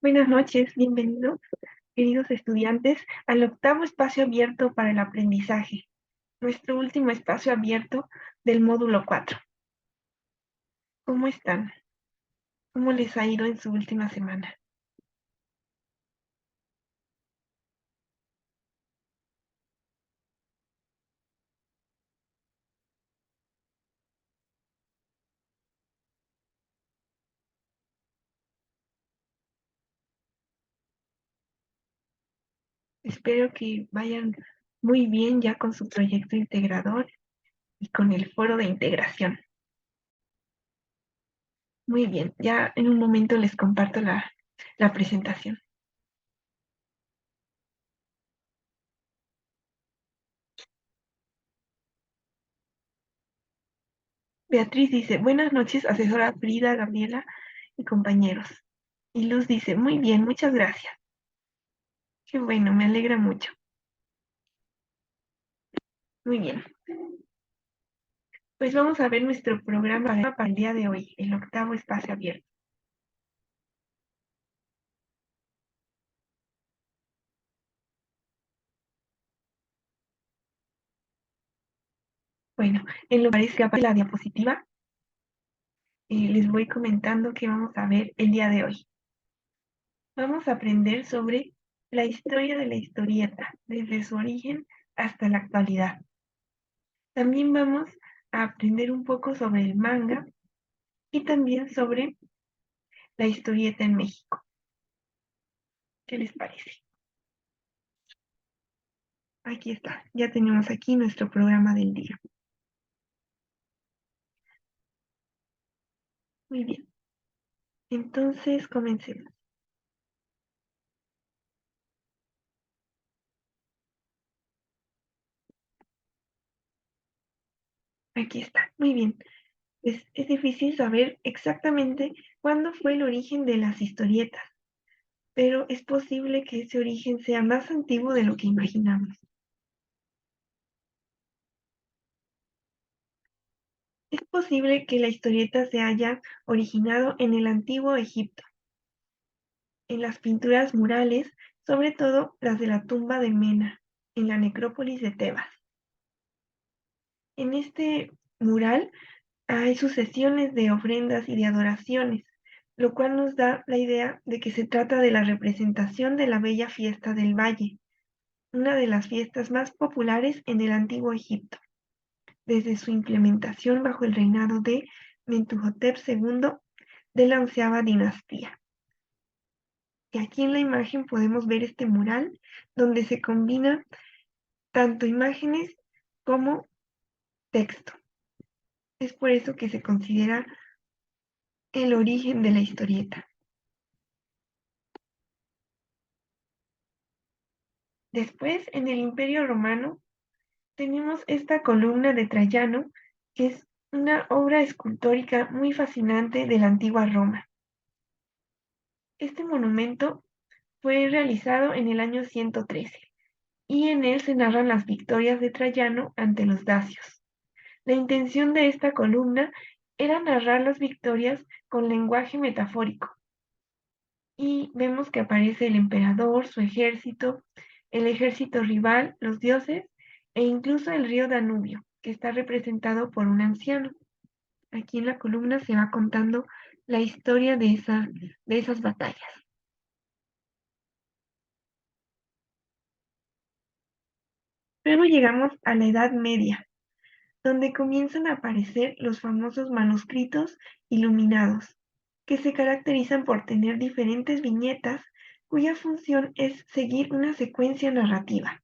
Buenas noches, bienvenidos, queridos estudiantes, al octavo espacio abierto para el aprendizaje, nuestro último espacio abierto del módulo 4. ¿Cómo están? ¿Cómo les ha ido en su última semana? Espero que vayan muy bien ya con su proyecto integrador y con el foro de integración. Muy bien, ya en un momento les comparto la presentación. Beatriz dice, buenas noches, asesora Frida, Gabriela y compañeros. Y Luz dice, muy bien, muchas gracias. Qué bueno, me alegra mucho. Muy bien. Pues vamos a ver nuestro programa para el día de hoy, el octavo espacio abierto. Bueno, en lo que parece la diapositiva, les voy comentando que vamos a ver el día de hoy. Vamos a aprender sobre la historia de la historieta, desde su origen hasta la actualidad. También vamos a aprender un poco sobre el manga y también sobre la historieta en México. ¿Qué les parece? Aquí está, ya tenemos aquí nuestro programa del día. Muy bien, entonces comencemos. Aquí está, muy bien. Es difícil saber exactamente cuándo fue el origen de las historietas, pero es posible que ese origen sea más antiguo de lo que imaginamos. Es posible que la historieta se haya originado en el antiguo Egipto, en las pinturas murales, sobre todo las de la tumba de Mena, en la necrópolis de Tebas. En este mural hay sucesiones de ofrendas y de adoraciones, lo cual nos da la idea de que se trata de la representación de la bella fiesta del valle, una de las fiestas más populares en el antiguo Egipto, desde su implementación bajo el reinado de Mentuhotep II de la 11ª dinastía. Y aquí en la imagen podemos ver este mural donde se combina tanto imágenes como texto. Es por eso que se considera el origen de la historieta. Después, en el Imperio Romano, tenemos esta columna de Trayano, que es una obra escultórica muy fascinante de la antigua Roma. Este monumento fue realizado en el año 113 y en él se narran las victorias de Trayano ante los dacios. La intención de esta columna era narrar las victorias con lenguaje metafórico. Y vemos que aparece el emperador, su ejército, el ejército rival, los dioses e incluso el río Danubio, que está representado por un anciano. Aquí en la columna se va contando la historia de esas batallas. Luego llegamos a la Edad Media, donde comienzan a aparecer los famosos manuscritos iluminados, que se caracterizan por tener diferentes viñetas cuya función es seguir una secuencia narrativa.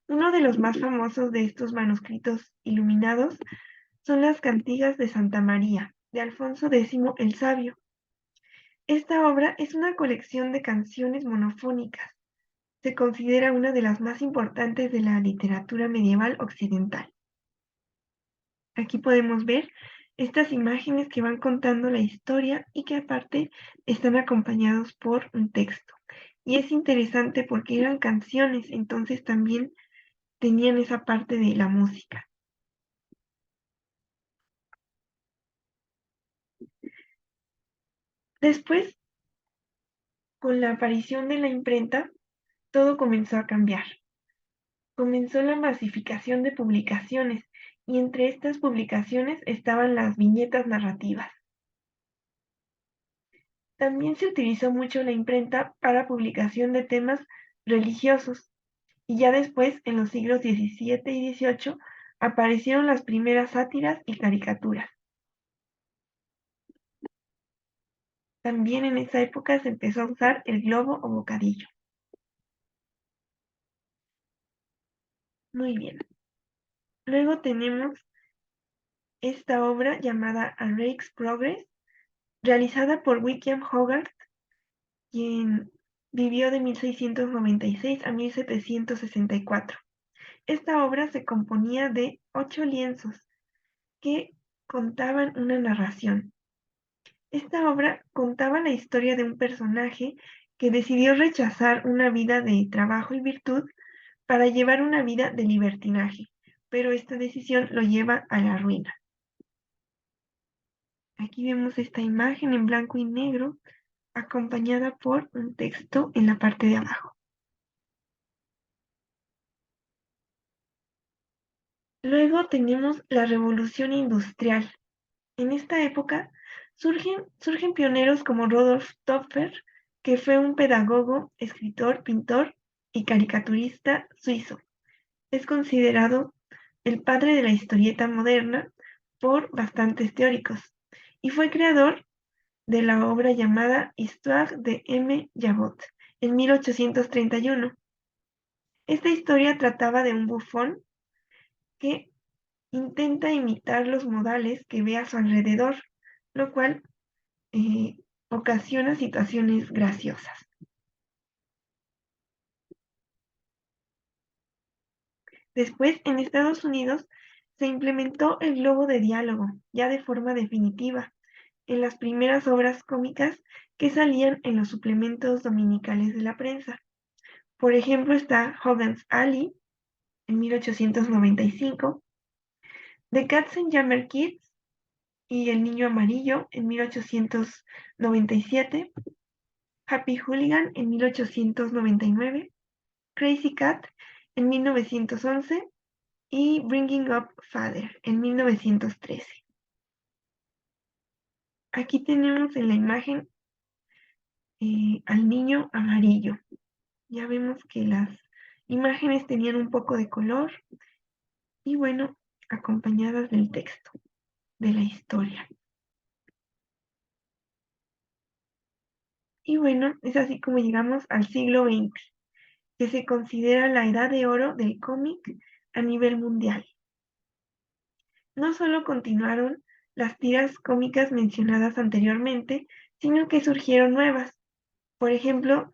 Uno de los más famosos de estos manuscritos iluminados son las Cantigas de Santa María, de Alfonso X el Sabio. Esta obra es una colección de canciones monofónicas. Se considera una de las más importantes de la literatura medieval occidental. Aquí podemos ver estas imágenes que van contando la historia y que aparte están acompañados por un texto. Y es interesante porque eran canciones, entonces también tenían esa parte de la música. Después Con la aparición de la imprenta, todo comenzó a cambiar. Comenzó la masificación de publicaciones, y entre estas publicaciones estaban las viñetas narrativas. También se utilizó mucho la imprenta para publicación de temas religiosos, y ya después, en los siglos XVII y XVIII, aparecieron las primeras sátiras y caricaturas. También en esa época se empezó a usar el globo o bocadillo. Muy bien. Luego tenemos esta obra llamada A Rake's Progress, realizada por William Hogarth, quien vivió de 1696 a 1764. Esta obra se componía de 8 lienzos que contaban una narración. Esta obra contaba la historia de un personaje que decidió rechazar una vida de trabajo y virtud para llevar una vida de libertinaje, pero esta decisión lo lleva a la ruina. Aquí vemos esta imagen en blanco y negro acompañada por un texto en la parte de abajo. Luego tenemos la Revolución Industrial. En esta época surgen pioneros como Rodolf Töpfer, que fue un pedagogo, escritor, pintor y caricaturista suizo. Es considerado el padre de la historieta moderna por bastantes teóricos y fue creador de la obra llamada Histoire de M. Jabot en 1831. Esta historia trataba de un bufón que intenta imitar los modales que ve a su alrededor, lo cual eh, ocasiona situaciones graciosas. Después, en Estados Unidos, se implementó el globo de diálogo, ya de forma definitiva, en las primeras obras cómicas que salían en los suplementos dominicales de la prensa. Por ejemplo, está Hogan's Alley en 1895, The Katzenjammer Kids y El Niño Amarillo en 1897, Happy Hooligan en 1899, Crazy Cat en 1911 y Bringing Up Father en 1913. Aquí tenemos en la imagen al niño amarillo. Ya vemos que las imágenes tenían un poco de color y bueno, acompañadas del texto, de la historia. Y bueno, es así como llegamos al siglo XX, que se considera la edad de oro del cómic a nivel mundial. No solo continuaron las tiras cómicas mencionadas anteriormente, sino que surgieron nuevas. Por ejemplo,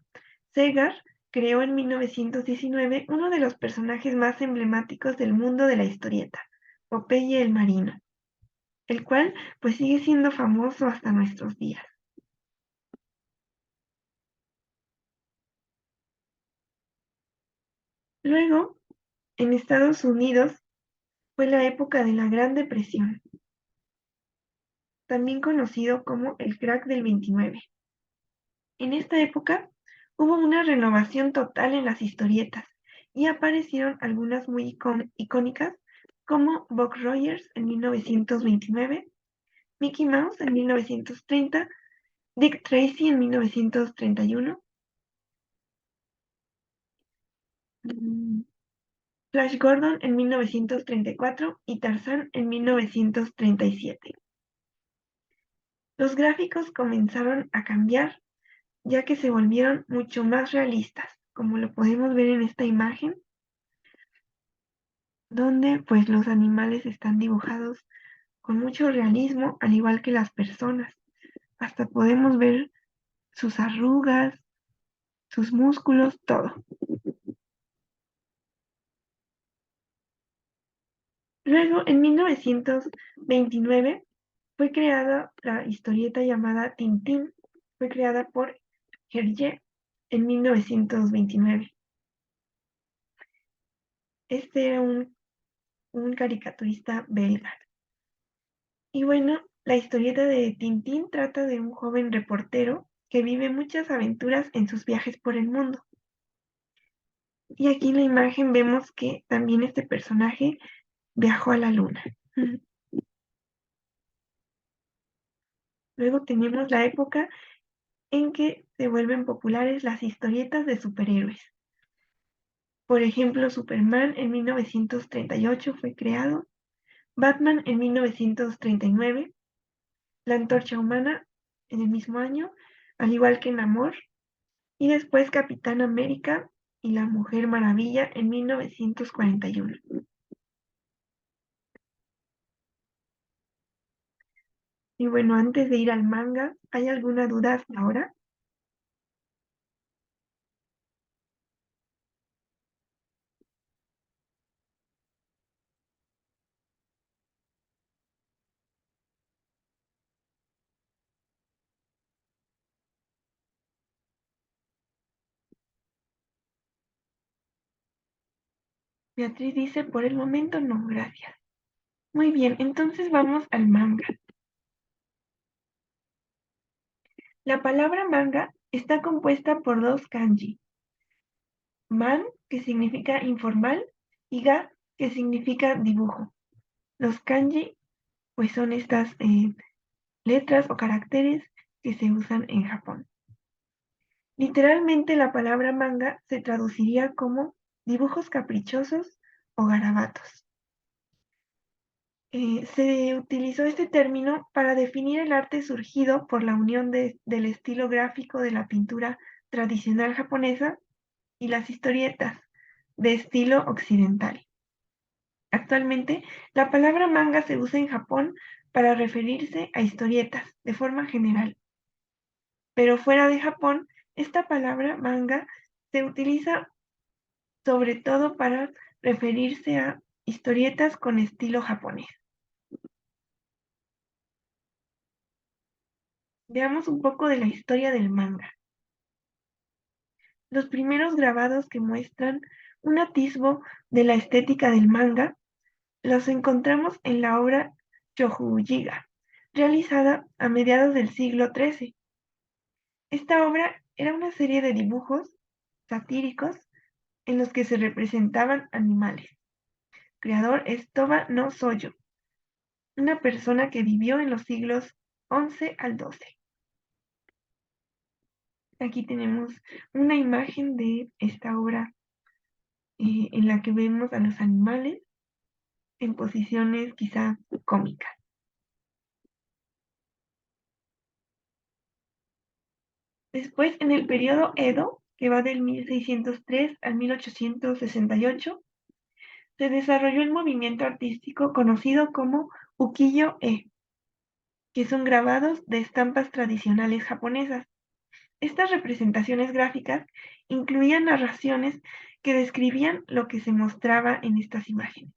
Segar creó en 1919 uno de los personajes más emblemáticos del mundo de la historieta, Popeye el Marino, el cual pues sigue siendo famoso hasta nuestros días. Luego, en Estados Unidos, fue la época de la Gran Depresión, también conocido como el crack del 29. En esta época hubo una renovación total en las historietas y aparecieron algunas muy icónicas como Buck Rogers en 1929, Mickey Mouse en 1930, Dick Tracy en 1931, mm, Flash Gordon en 1934 y Tarzán en 1937. Los gráficos comenzaron a cambiar ya que se volvieron mucho más realistas, como lo podemos ver en esta imagen, donde pues los animales están dibujados con mucho realismo, al igual que las personas. Hasta podemos ver sus arrugas, sus músculos, todo. Luego, en 1929, fue creada la historieta llamada Tintín. Fue creada por Hergé en 1929. Este era un caricaturista belga. Y bueno, la historieta de Tintín trata de un joven reportero que vive muchas aventuras en sus viajes por el mundo. Y aquí en la imagen vemos que también este personaje viajó a la luna. Luego tenemos la época en que se vuelven populares las historietas de superhéroes. Por ejemplo, Superman en 1938 fue creado, Batman en 1939, la Antorcha Humana en el mismo año, al igual que Namor, y después Capitán América y la Mujer Maravilla en 1941. Y bueno, antes de ir al manga, ¿hay alguna duda hasta ahora? Beatriz dice, por el momento no, gracias. Muy bien, entonces vamos al manga. La palabra manga está compuesta por dos kanji, man, que significa informal, y ga, que significa dibujo. Los kanji, pues son estas letras o caracteres que se usan en Japón. Literalmente la palabra manga se traduciría como dibujos caprichosos o garabatos. Se utilizó este término para definir el arte surgido por la unión del estilo gráfico de la pintura tradicional japonesa y las historietas de estilo occidental. Actualmente, la palabra manga se usa en Japón para referirse a historietas de forma general, pero fuera de Japón, esta palabra manga se utiliza sobre todo para referirse a historietas con estilo japonés. Veamos un poco de la historia del manga. Los primeros grabados que muestran un atisbo de la estética del manga los encontramos en la obra Shōjo-jiga, realizada a mediados del siglo XIII. Esta obra era una serie de dibujos satíricos en los que se representaban animales. Creador es Toba no Soyo, una persona que vivió en los siglos XI al XII. Aquí tenemos una imagen de esta obra en la que vemos a los animales en posiciones quizá cómicas. Después, en el periodo Edo, que va del 1603 al 1868, se desarrolló el movimiento artístico conocido como ukiyo-e, que son grabados de estampas tradicionales japonesas. Estas representaciones gráficas incluían narraciones que describían lo que se mostraba en estas imágenes.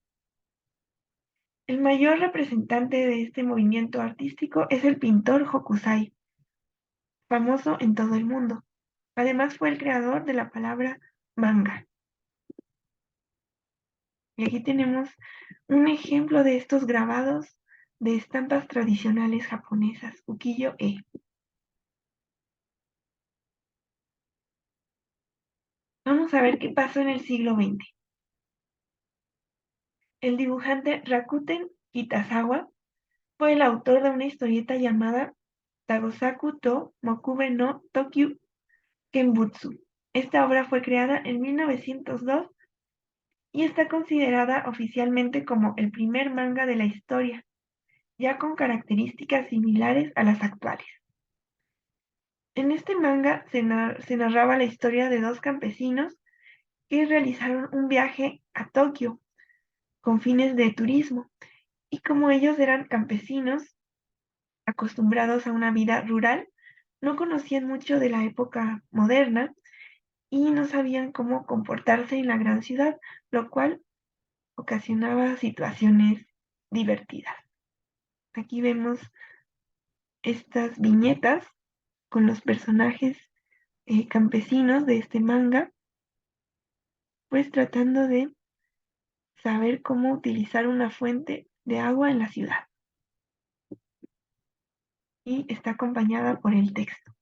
El mayor representante de este movimiento artístico es el pintor Hokusai, famoso en todo el mundo. Además fue el creador de la palabra manga. Y aquí tenemos un ejemplo de estos grabados de estampas tradicionales japonesas, ukiyo-e. Vamos a ver qué pasó en el siglo XX. El dibujante Rakuten Kitazawa fue el autor de una historieta llamada Tagosaku to Mokube no Tokyu Kenbutsu. Esta obra fue creada en 1902 y está considerada oficialmente como el primer manga de la historia, ya con características similares a las actuales. En este manga se narraba la historia de dos campesinos que realizaron un viaje a Tokio con fines de turismo, y como ellos eran campesinos acostumbrados a una vida rural, no conocían mucho de la época moderna y no sabían cómo comportarse en la gran ciudad, lo cual ocasionaba situaciones divertidas. Aquí vemos estas viñetas con los personajes campesinos de este manga, pues tratando de saber cómo utilizar una fuente de agua en la ciudad. Y está acompañada por el texto.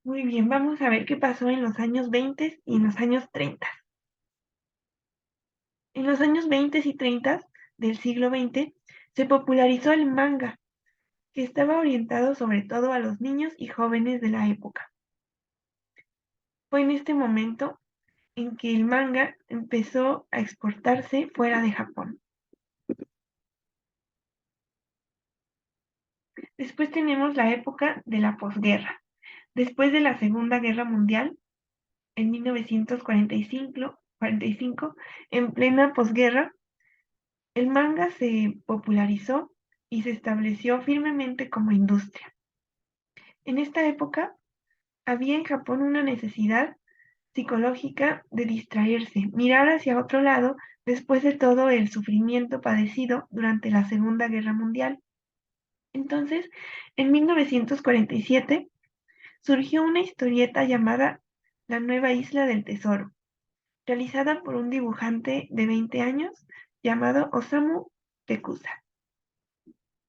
Muy bien, vamos a ver qué pasó en los años 20 y en los años 30. En los años 20 y 30 del siglo XX se popularizó el manga, que estaba orientado sobre todo a los niños y jóvenes de la época. Fue en este momento en que el manga empezó a exportarse fuera de Japón. Después tenemos la época de la posguerra. Después de la Segunda Guerra Mundial, en 1945, en plena posguerra, el manga se popularizó y se estableció firmemente como industria. En esta época había en Japón una necesidad psicológica de distraerse, mirar hacia otro lado después de todo el sufrimiento padecido durante la Segunda Guerra Mundial. Entonces, en 1947 surgió una historieta llamada La Nueva Isla del Tesoro, realizada por un dibujante de 20 años llamado Osamu Tezuka.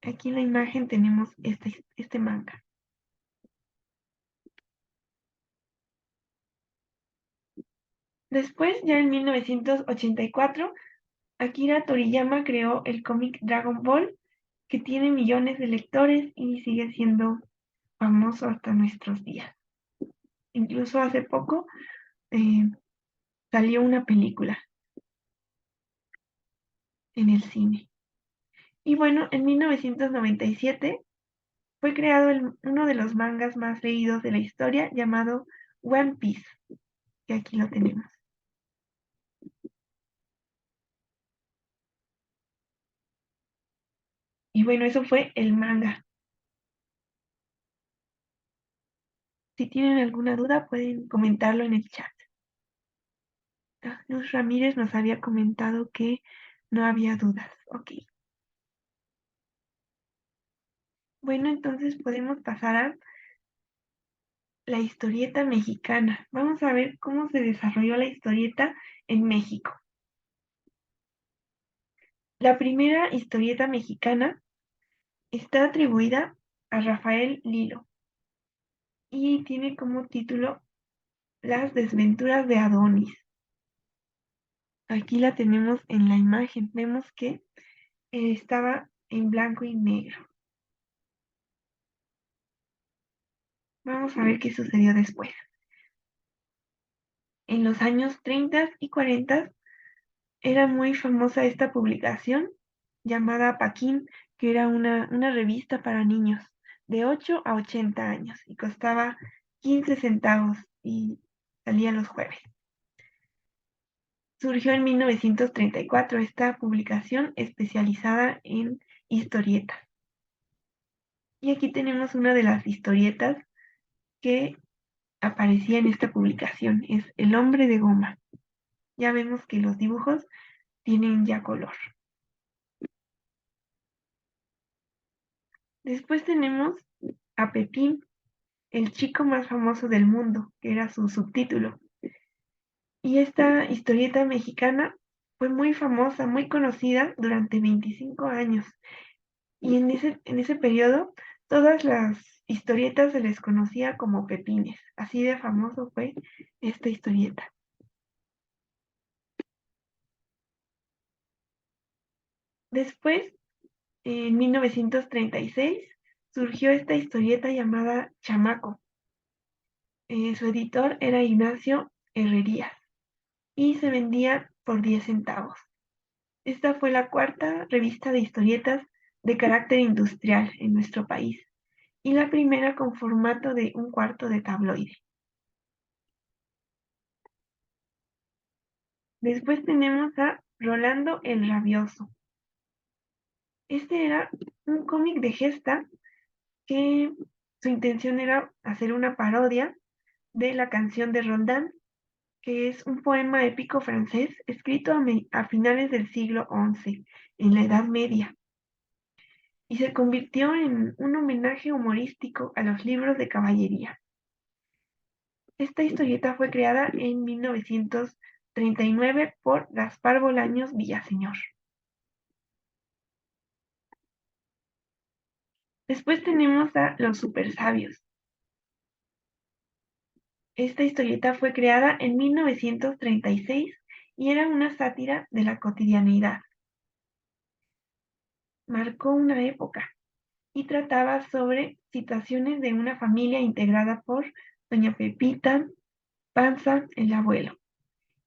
Aquí en la imagen tenemos este manga. Después, ya en 1984, Akira Toriyama creó el cómic Dragon Ball, que tiene millones de lectores y sigue siendo famoso hasta nuestros días. Incluso hace poco eh, salió una película en el cine. Y bueno, en 1997 fue creado uno de los mangas más leídos de la historia llamado One Piece, que aquí lo tenemos. Y bueno, eso fue el manga. Si tienen alguna duda, pueden comentarlo en el chat. Luz Ramírez nos había comentado que no había dudas. Ok. Bueno, entonces podemos pasar a la historieta mexicana. Vamos a ver cómo se desarrolló la historieta en México. La primera historieta mexicana está atribuida a Rafael Lilo y tiene como título Las desventuras de Adonis. Aquí la tenemos en la imagen. Vemos que estaba en blanco y negro. Vamos a ver qué sucedió después. En los años 30 y 40 era muy famosa esta publicación llamada Paquín, que era una revista para niños de 8 a 80 años y costaba 15 centavos y salía los jueves. Surgió en 1934 esta publicación especializada en historietas. Y aquí tenemos una de las historietas que aparecía en esta publicación. Es El hombre de goma. Ya vemos que los dibujos tienen ya color. Después tenemos a Pepín, el chico más famoso del mundo, que era su subtítulo. Y esta historieta mexicana fue muy famosa, muy conocida durante 25 años. Y en ese periodo, todas las historietas se les conocía como Pepines. Así de famoso fue esta historieta. Después, en 1936, surgió esta historieta llamada Chamaco. Su editor era Ignacio Herrerías y se vendía por 10 centavos. Esta fue la cuarta revista de historietas de carácter industrial en nuestro país y la primera con formato de un cuarto de tabloide. Después tenemos a Rolando el Rabioso. Este era un cómic de gesta que su intención era hacer una parodia de la canción de Roldán, que es un poema épico francés escrito a finales del siglo XI, en la Edad Media, y se convirtió en un homenaje humorístico a los libros de caballería. Esta historieta fue creada en 1939 por Gaspar Bolaños Villaseñor. Después tenemos a Los Supersabios. Esta historieta fue creada en 1936 y era una sátira de la cotidianidad. Marcó una época y trataba sobre situaciones de una familia integrada por Doña Pepita, Panza, el abuelo.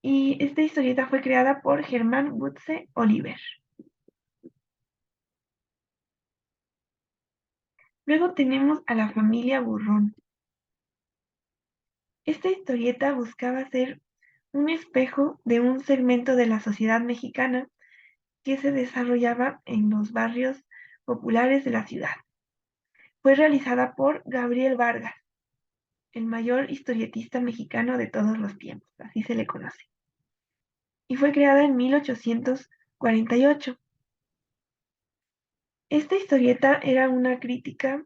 Y esta historieta fue creada por Germán Wutze Oliver. Luego tenemos a la familia Burrón. Esta historieta buscaba ser un espejo de un segmento de la sociedad mexicana que se desarrollaba en los barrios populares de la ciudad. Fue realizada por Gabriel Vargas, el mayor historietista mexicano de todos los tiempos, así se le conoce. Y fue creada en 1848. Esta historieta era una crítica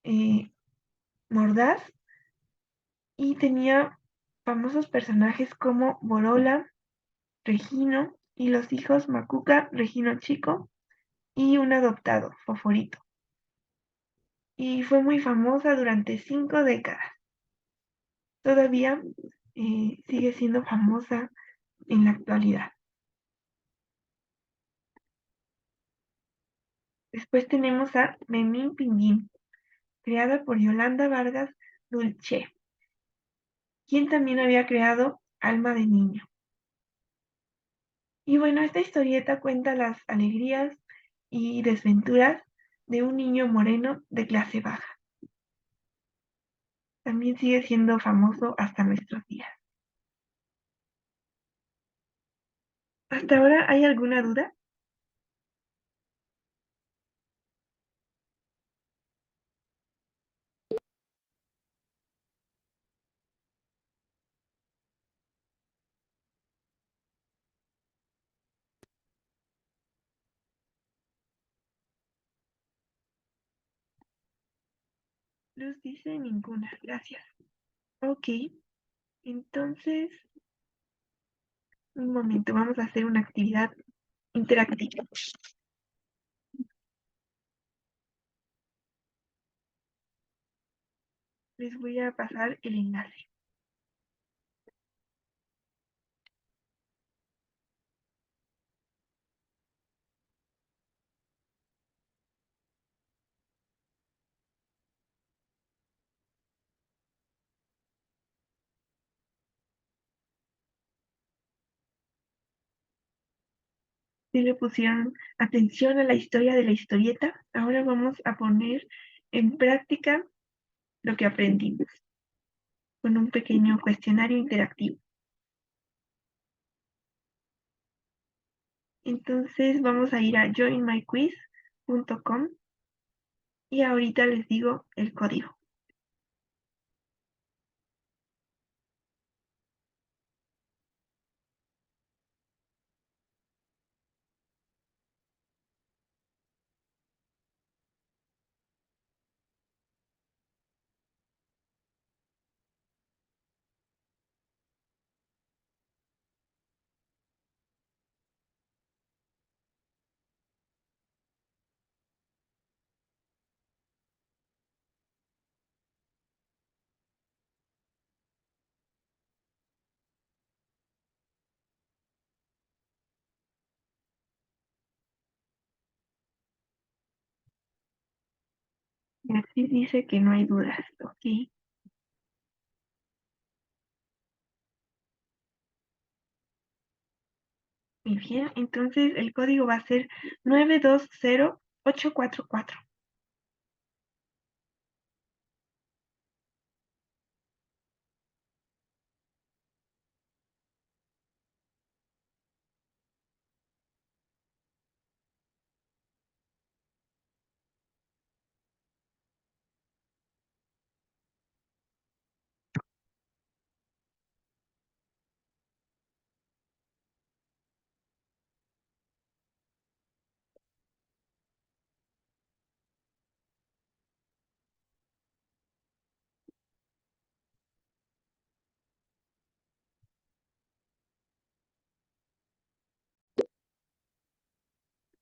eh, mordaz y tenía famosos personajes como Borola, Regino y los hijos Macuca, Regino Chico y un adoptado, Foforito. Y fue muy famosa durante 5 décadas. Todavía sigue siendo famosa en la actualidad. Después tenemos a Memín Pinguín, creada por Yolanda Vargas Dulce, quien también había creado Alma de Niño. Y bueno, esta historieta cuenta las alegrías y desventuras de un niño moreno de clase baja. También sigue siendo famoso hasta nuestros días. ¿Hasta ahora hay alguna duda? Luz dice ninguna, gracias. Ok, entonces, un momento, vamos a hacer una actividad interactiva. Les voy a pasar el enlace. Si le pusieron atención a la historia de la historieta, ahora vamos a poner en práctica lo que aprendimos con un pequeño cuestionario interactivo. Entonces vamos a ir a joinmyquiz.com y ahorita les digo el código. Beatriz dice que no hay dudas, ok. Muy bien, entonces el código va a ser 920844.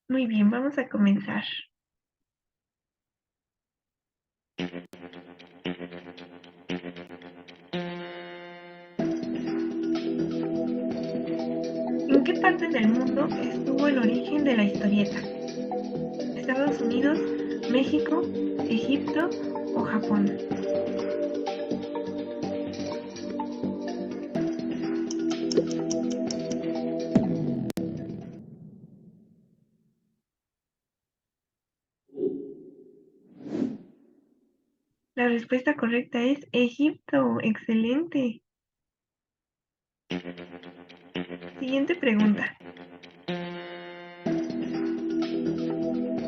Muy bien, vamos a comenzar. partes del mundo estuvo el origen de la historieta? ¿Estados Unidos, México, Egipto o Japón? La respuesta correcta es Egipto. Excelente. Siguiente pregunta.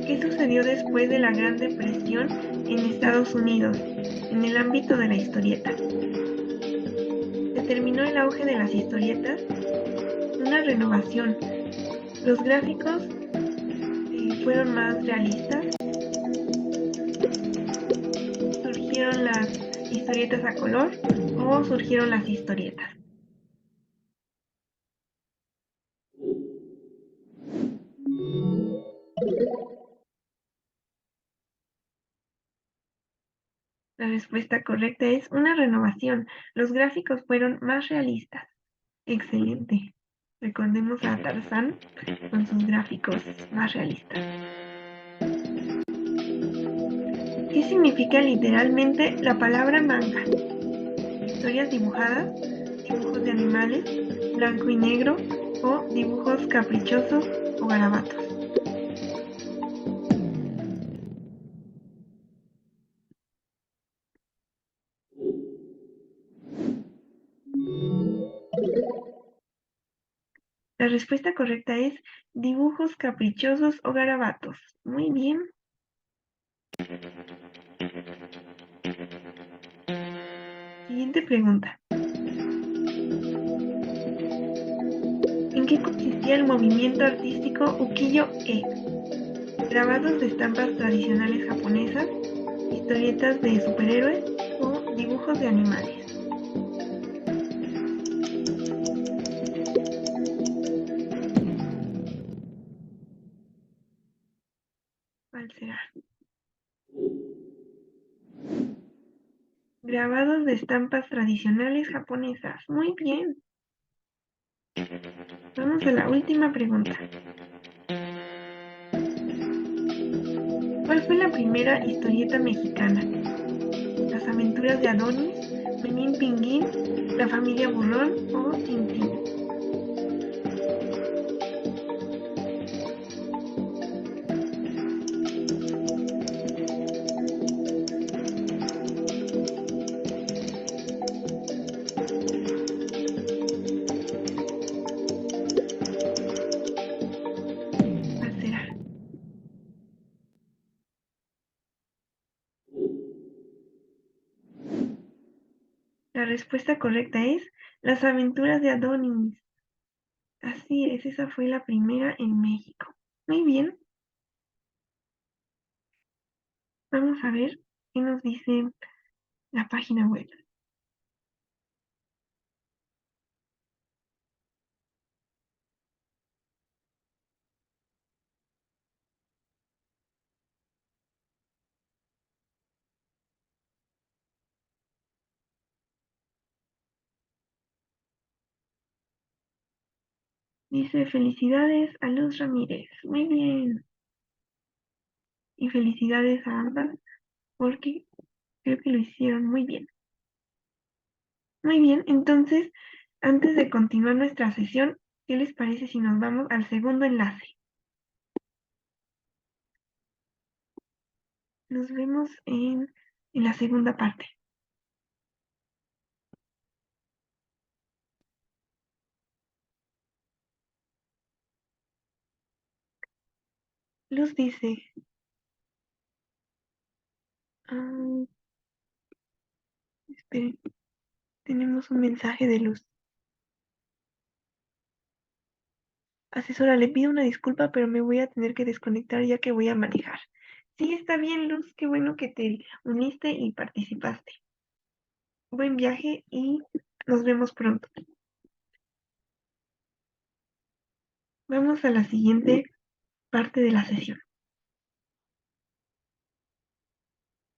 ¿Qué sucedió después de la Gran Depresión en Estados Unidos en el ámbito de la historieta? ¿Se terminó el auge de las historietas? ¿Una renovación? ¿Los gráficos fueron más realistas? ¿Surgieron las historietas a color o surgieron las historietas? La respuesta correcta es una renovación. Los gráficos fueron más realistas. Excelente. Recordemos a Tarzán con sus gráficos más realistas. ¿Qué significa literalmente la palabra manga? ¿Historias dibujadas, dibujos de animales, blanco y negro o dibujos caprichosos o garabatos? La respuesta correcta es dibujos caprichosos o garabatos. Muy bien. Siguiente pregunta. ¿En qué consistía el movimiento artístico ukiyo-e? ¿Grabados de estampas tradicionales japonesas, historietas de superhéroes o dibujos de animales? ¿Cuál será? Grabados de estampas tradicionales japonesas. Muy bien. Vamos a la última pregunta. ¿Cuál fue la primera historieta mexicana? ¿Las aventuras de Adonis, Menín Pinguín, La familia Burrón o Tintín? ¿Cuál será? La respuesta correcta es Las aventuras de Adonis. Así es, esa fue la primera en México. Muy bien. Vamos a ver qué nos dice la página web. Dice felicidades a Luz Ramírez. Muy bien. Y felicidades a ambas porque creo que lo hicieron muy bien. Muy bien, entonces, antes de continuar nuestra sesión, ¿qué les parece si nos vamos al segundo enlace? Nos vemos en la segunda parte. Luz dice, ah, esperen, tenemos un mensaje de Luz. Asesora, le pido una disculpa, pero me voy a tener que desconectar ya que voy a manejar. Sí, está bien, Luz, qué bueno que te uniste y participaste. Buen viaje y nos vemos pronto. Vamos a la siguiente parte de la sesión.